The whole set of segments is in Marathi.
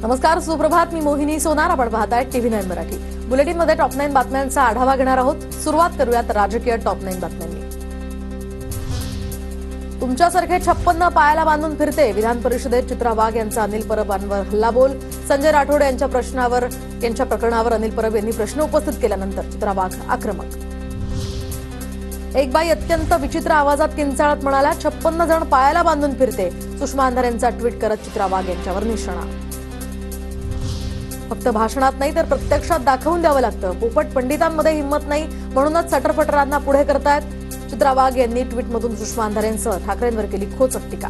नमस्कार, सुप्रभात. मी मोहिनी सोनार. आपण पाहताय TV9 मराठी. बुलेटिन मध्ये टॉप 9 बातम्यांचा आढावा घेणार आहोत. सुरुवात करूयात राजकीय टॉप 9 बातम्यांनी. तुमच्यासारखे 56 पायाला बांधून फिरते. विधान परिषदेत चित्रा वाघ यांचा अनिल परबांवर हल्लाबोल. संजय राठोड यांच्या प्रकरणावर अनिल परब यांनी प्रश्न उपस्थित केल्यानंतर चित्रा वाघ आक्रमक. एक बाई अत्यंत विचित्र आवाजात किंचाळत म्हणाल्या, 56 जण पायाला बांधून फिरते. सुषमा अंधारे यांचा ट्विट करत चित्रा वाघ यांच्यावर निशाणा. फक्त भाषणात नाही तर प्रत्यक्षात दाखवून द्यावं लागतं. पोपट पंडितांमध्ये हिंमत नाही, म्हणूनच सटरफटरांना पुढे करतायत. चित्रा वाघ यांनी ट्विटमधून सुषमा अंधारेंसह ठाकरेंवर केली खोचक टीका.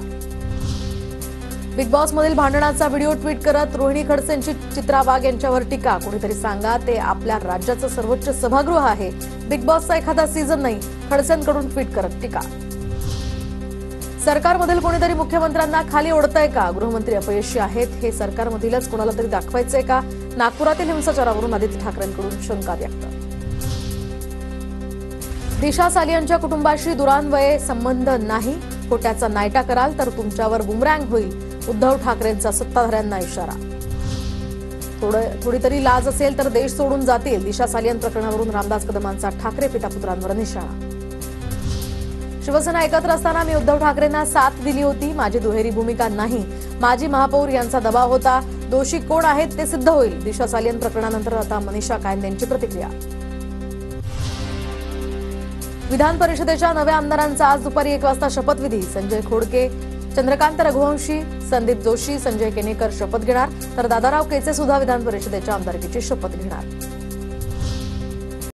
बिग बॉस मधील भांडणाचा व्हिडिओ ट्विट करत रोहिणी खडसेंची चित्रा वाघ यांच्यावर टीका. कोणीतरी सांगा, ते आपल्या राज्याचं सर्वोच्च सभागृह आहे, बिग बॉसचा एखादा सीझन नाही. खडसेंकडून ट्विट करत टीका. सरकारमधील कोणीतरी मुख्यमंत्र्यांना खाली ओढतंय का? गृहमंत्री अपयशी आहेत, हे सरकारमधीलच कोणाला तरी दाखवायचंय का? नागपुरातील हिंसाचारावरून आदित्य ठाकरेंकडून शंका व्यक्त. दिशा सालियनच्या कुटुंबाशी दुरान्वये संबंध नाही. खोट्याचा नायटा कराल तर तुमच्यावर बुमरँग होईल. उद्धव ठाकरेंचा सत्ताधाऱ्यांना इशारा. थोडी तरी लाज असेल तर देश सोडून जातील. दिशा सालियन प्रकरणावरून रामदास कदमांचा ठाकरे पितापुत्रांवर निशाणा. शिवसेना एकत्र असताना मी उद्धव ठाकरेंना साथ दिली होती. माझी दुहेरी भूमिका नाही. माजी महापौर यांचा दबाव होता. दोषी कोण आहेत ते सिद्ध होईल. दिशा सालियन प्रकरणानंतर आता मनीषा कायंदे यांची प्रतिक्रिया. विधान परिषदेच्या नव्या आमदारांचा आज दुपारी 1 वाजता शपथविधी. संजय खोडके, चंद्रकांत रघुवंशी, संदीप जोशी, संजय केनेकर शपथ घेणार, तर दादाराव केचे सुद्धा विधान परिषदेच्या आमदारकीची शपथ घेणार.